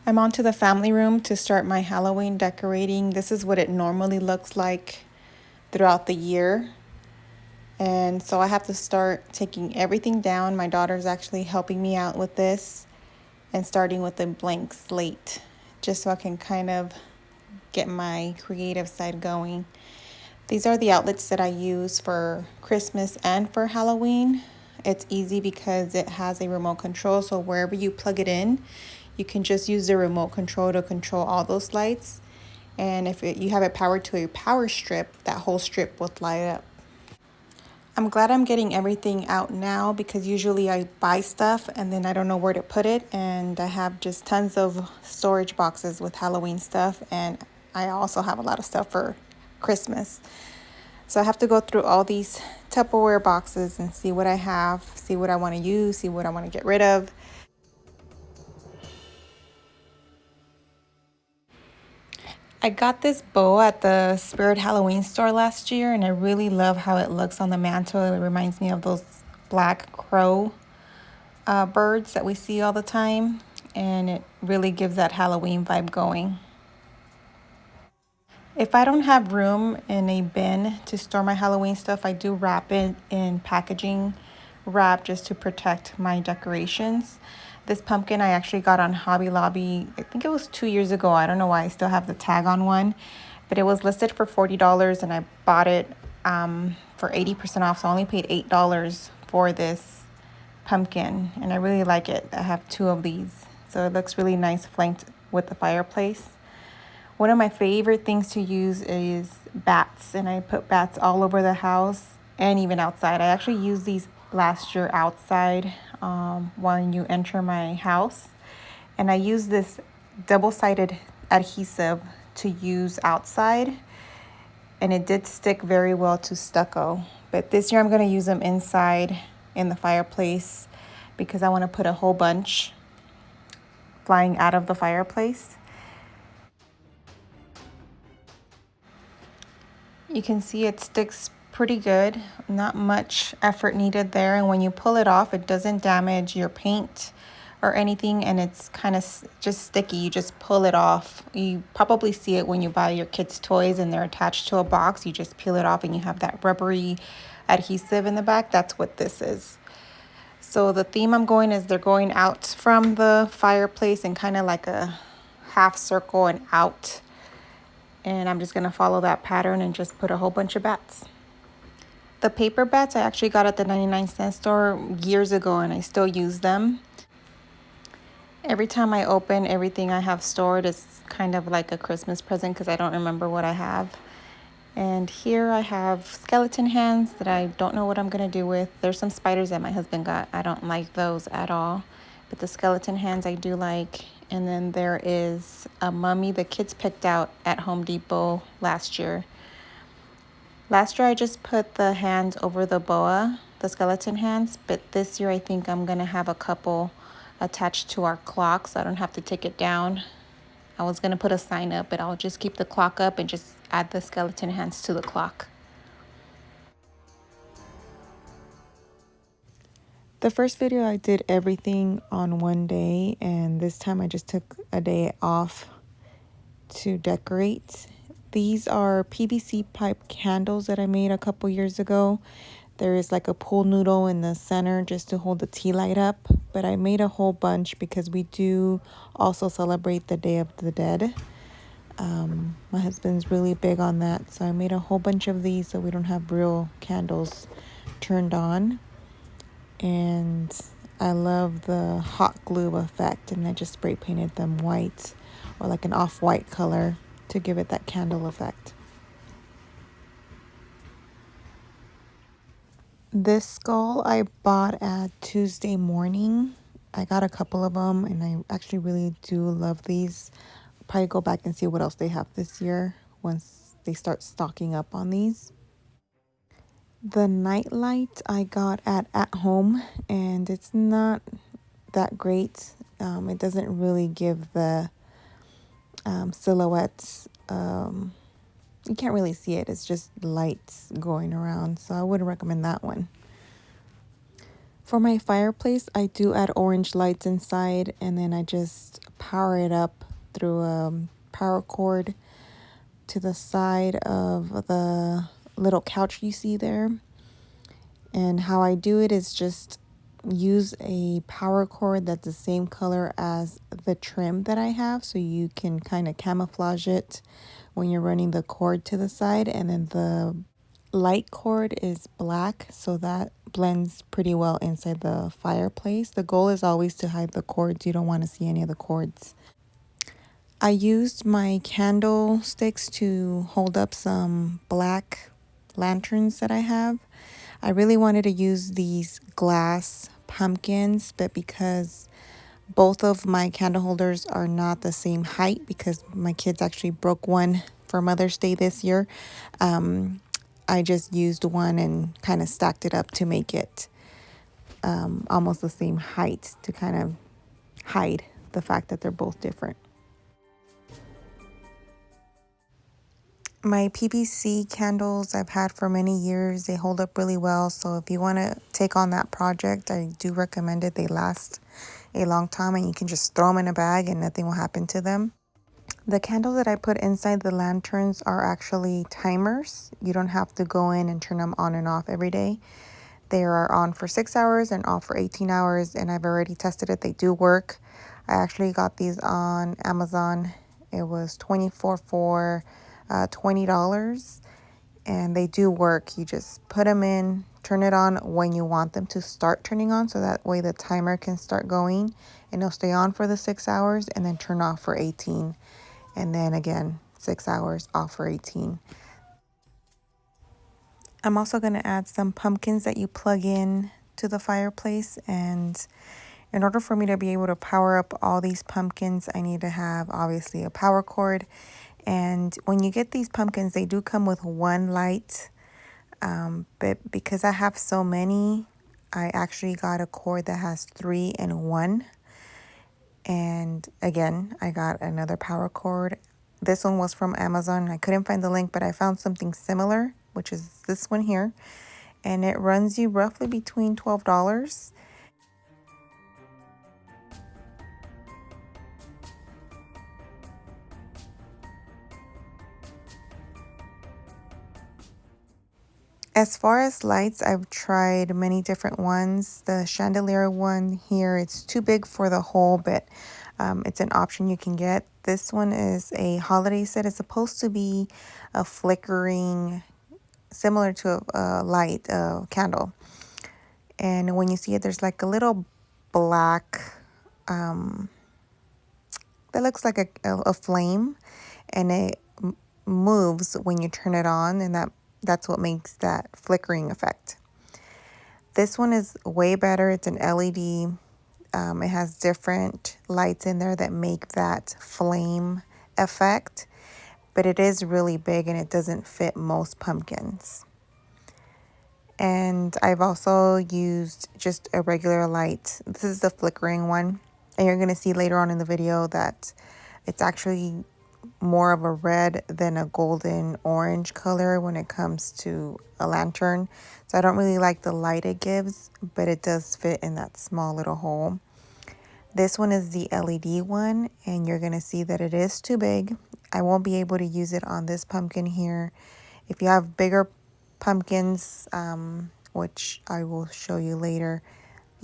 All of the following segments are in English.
I'm on to the family room to start my Halloween decorating. This is what it normally looks like throughout the year. And so I have to start taking everything down. My daughter's actually helping me out with this and starting with a blank slate just so I can kind of get my creative side going. These are the outlets that I use for Christmas and for Halloween. It's easy because it has a remote control, so wherever you plug it in, you can just use the remote control to control all those lights. And if you have it powered to a power strip, that whole strip will light up. I'm glad I'm getting everything out now because usually I buy stuff and then I don't know where to put it. And I have just tons of storage boxes with Halloween stuff. And I also have a lot of stuff for Christmas. So I have to go through all these Tupperware boxes and see what I have, see what I want to use, see what I want to get rid of. I got this bow at the Spirit Halloween store last year, and I really love how it looks on the mantle. It reminds me of those black crow birds that we see all the time, and it really gives that Halloween vibe going. If I don't have room in a bin to store my Halloween stuff, I do wrap it in packaging wrap just to protect my decorations. This pumpkin I actually got on Hobby Lobby, I think it was 2 years ago. I don't know why I still have the tag on one, but it was listed for $40 and I bought it for 80% off. So I only paid $8 for this pumpkin and I really like it. I have two of these. So it looks really nice flanked with the fireplace. One of my favorite things to use is bats, and I put bats all over the house and even outside. I actually used these last year outside when you enter my house, and I use this double-sided adhesive to use outside, and it did stick very well to stucco. But this year I'm going to use them inside in the fireplace because I want to put a whole bunch flying out of the fireplace. You can see it sticks pretty good, not much effort needed there. And when you pull it off, it doesn't damage your paint or anything, and it's kind of just sticky. You just pull it off. You probably see it when you buy your kids' toys and they're attached to a box. You just peel it off and you have that rubbery adhesive in the back. That's what this is. So the theme I'm going is they're going out from the fireplace and kind of like a half circle and out. And I'm just going to follow that pattern and just put a whole bunch of bats. The paper bats I actually got at the 99-cent store years ago and I still use them. Every time I open everything I have stored, it's kind of like a Christmas present because I don't remember what I have. And here I have skeleton hands that I don't know what I'm going to do with. There's some spiders that my husband got. I don't like those at all. But the skeleton hands I do like. And then there is a mummy the kids picked out at Home Depot last year. Last year I just put the hands over the boa, the skeleton hands. But this year I think I'm going to have a couple attached to our clock so I don't have to take it down. I was going to put a sign up, but I'll just keep the clock up and just add the skeleton hands to the clock. The first video I did everything on one day, and this time I just took a day off to decorate. These are PVC pipe candles that I made a couple years ago. There is like a pool noodle in the center just to hold the tea light up, but I made a whole bunch because we do also celebrate the Day of the Dead. My husband's really big on that, so I made a whole bunch of these so we don't have real candles turned on. And I love the hot glue effect, and I just spray painted them white or like an off-white color to give it that candle effect. This skull I bought at Tuesday Morning. I got a couple of them and I actually really do love these. I'll probably go back and see what else they have this year once they start stocking up on these. The night light I got at home, and it's not that great. It doesn't really give the silhouettes. You can't really see it. It's just lights going around, so I wouldn't recommend that one. For my fireplace, I do add orange lights inside, and then I just power it up through a power cord to the side of the little couch you see there. And how I do it is just use a power cord that's the same color as the trim that I have, so you can kind of camouflage it when you're running the cord to the side. And then the light cord is black, so that blends pretty well inside the fireplace. The goal is always to hide the cords. You don't want to see any of the cords. I used my candlesticks to hold up some black lanterns that I have. I really wanted to use these glass pumpkins, but because both of my candle holders are not the same height, because my kids actually broke one for Mother's Day this year, I just used one and kind of stacked it up to make it almost the same height to kind of hide the fact that they're both different. My PVC candles I've had for many years. They hold up really well. So if you want to take on that project, I do recommend it. They last a long time and you can just throw them in a bag and nothing will happen to them. The candles that I put inside the lanterns are actually timers. You don't have to go in and turn them on and off every day. They are on for 6 hours and off for 18 hours. And I've already tested it. They do work. I actually got these on Amazon. It was $24 for $20, and they do work. You just put them in, turn it on when you want them to start turning on, so that way the timer can start going and it'll stay on for the 6 hours and then turn off for 18, and then again 6 hours off for 18. I'm also going to add some pumpkins that you plug in to the fireplace, and in order for me to be able to power up all these pumpkins, I need to have obviously a power cord. And when you get these pumpkins, they do come with one light, but because I have so many, I actually got a cord that has 3 and 1. And again, I got another power cord. This one was from Amazon. I couldn't find the link, but I found something similar, which is this one here. And it runs you roughly between $12. As far as lights, I've tried many different ones. The chandelier one here, it's too big for the hole, but it's an option you can get. This one is a holiday set. It's supposed to be a flickering, similar to a light candle. And when you see it, there's like a little black, that looks like a flame, and it moves when you turn it on, and that's what makes that flickering effect. This one is way better. It's an LED. It has different lights in there that make that flame effect, but it is really big and it doesn't fit most pumpkins. And I've also used just a regular light. This is the flickering one, and you're going to see later on in the video that it's actually more of a red than a golden orange color when it comes to a lantern. So I don't really like the light it gives, but it does fit in that small little hole. This one is the LED one, and you're going to see that it is too big. I won't be able to use it on this pumpkin here. If you have bigger pumpkins, which I will show you later,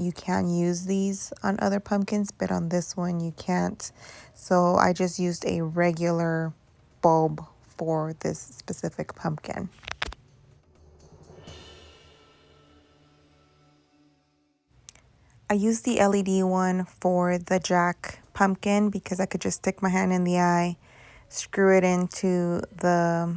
you can use these on other pumpkins, but on this one you can't. So I just used a regular bulb for this specific pumpkin. I used the LED one for the Jack pumpkin because I could just stick my hand in the eye, screw it into the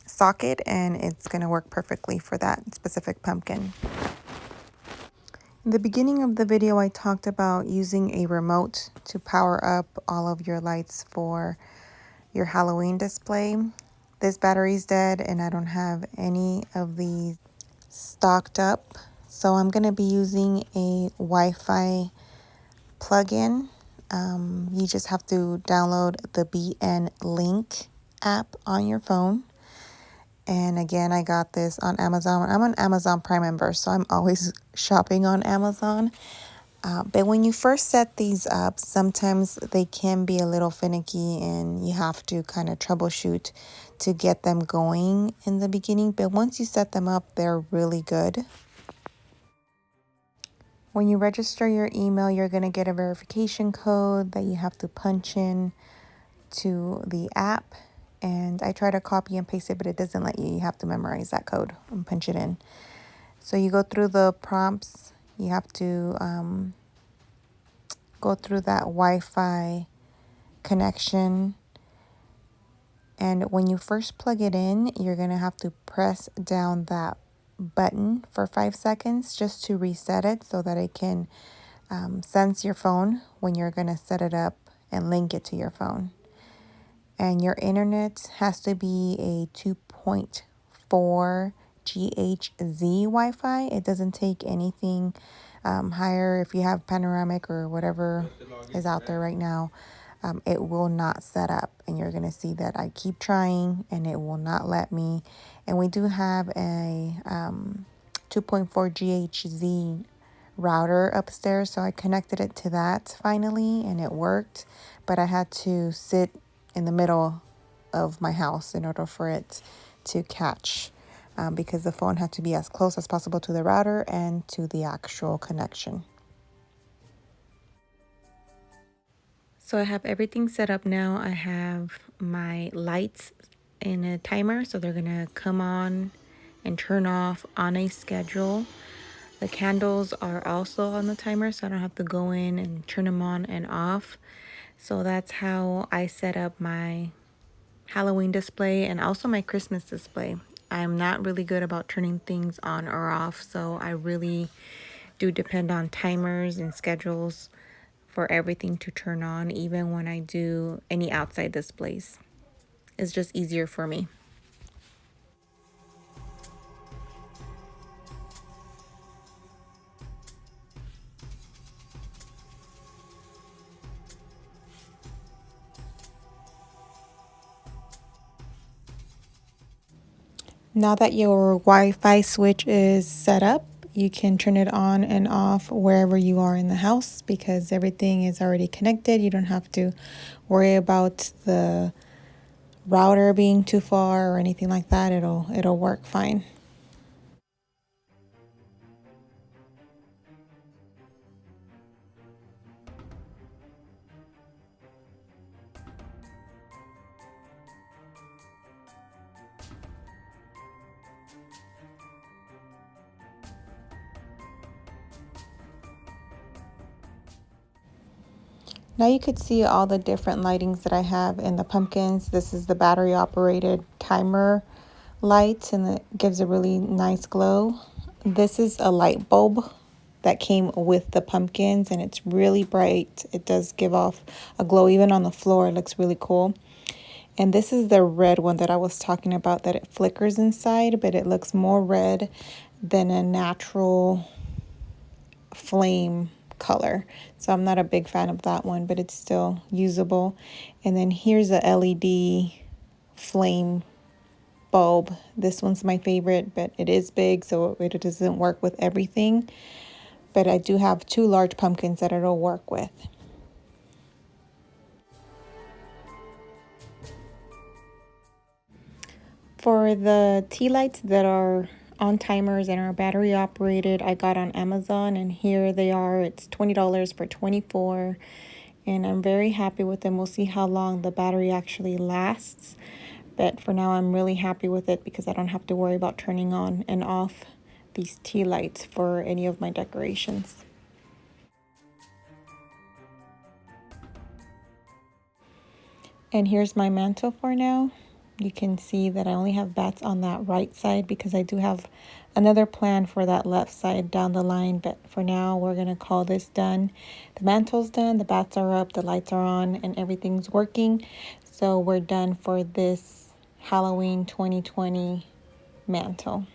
socket, and it's going to work perfectly for that specific pumpkin. In the beginning of the video, I talked about using a remote to power up all of your lights for your Halloween display. This battery's dead and I don't have any of these stocked up. So I'm going to be using a Wi-Fi plug-in. You just have to download the BN Link app on your phone. And again, I got this on Amazon. I'm an Amazon Prime member, so I'm always shopping on Amazon. But when you first set these up, sometimes they can be a little finicky and you have to kind of troubleshoot to get them going in the beginning. But once you set them up, they're really good. When you register your email, you're going to get a verification code that you have to punch in to the app. And I try to copy and paste it, but it doesn't let you. You have to memorize that code and punch it in. So you go through the prompts. You have to go through that Wi-Fi connection. And when you first plug it in, you're going to have to press down that button for 5 seconds just to reset it so that it can sense your phone when you're going to set it up and link it to your phone. And your internet has to be a 2.4 GHz Wi-Fi. It doesn't take anything higher. If you have panoramic or whatever is out there right now, it will not set up. And you're going to see that I keep trying and it will not let me. And we do have a 2.4 GHz router upstairs, so I connected it to that finally and it worked, but I had to sit in the middle of my house in order for it to catch, because the phone had to be as close as possible to the router and to the actual connection. So I have everything set up now. I have my lights in a timer, so they're gonna come on and turn off on a schedule. The candles are also on the timer, so I don't have to go in and turn them on and off. So that's how I set up my Halloween display and also my Christmas display. I'm not really good about turning things on or off, so I really do depend on timers and schedules for everything to turn on, even when I do any outside displays. It's just easier for me. Now that your Wi-Fi switch is set up, you can turn it on and off wherever you are in the house because everything is already connected. You don't have to worry about the router being too far or anything like that. It'll work fine. Now you could see all the different lightings that I have in the pumpkins. This is the battery operated timer light and it gives a really nice glow. This is a light bulb that came with the pumpkins and it's really bright. It does give off a glow even on the floor. It looks really cool. And this is the red one that I was talking about, that it flickers inside, but it looks more red than a natural flame color. So I'm not a big fan of that one, but it's still usable. And then here's a LED flame bulb. This one's my favorite, but it is big, so it doesn't work with everything. But I do have 2 large pumpkins that it'll work with. For the tea lights that are on timers and are battery operated, I got on Amazon and here they are. It's $20 for 24 and I'm very happy with them. We'll see how long the battery actually lasts. But for now, I'm really happy with it because I don't have to worry about turning on and off these tea lights for any of my decorations. And here's my mantle for now. You can see that I only have bats on that right side because I do have another plan for that left side down the line. But for now, we're going to call this done. The mantle's done, the bats are up, the lights are on, and everything's working. So we're done for this Halloween 2020 mantle.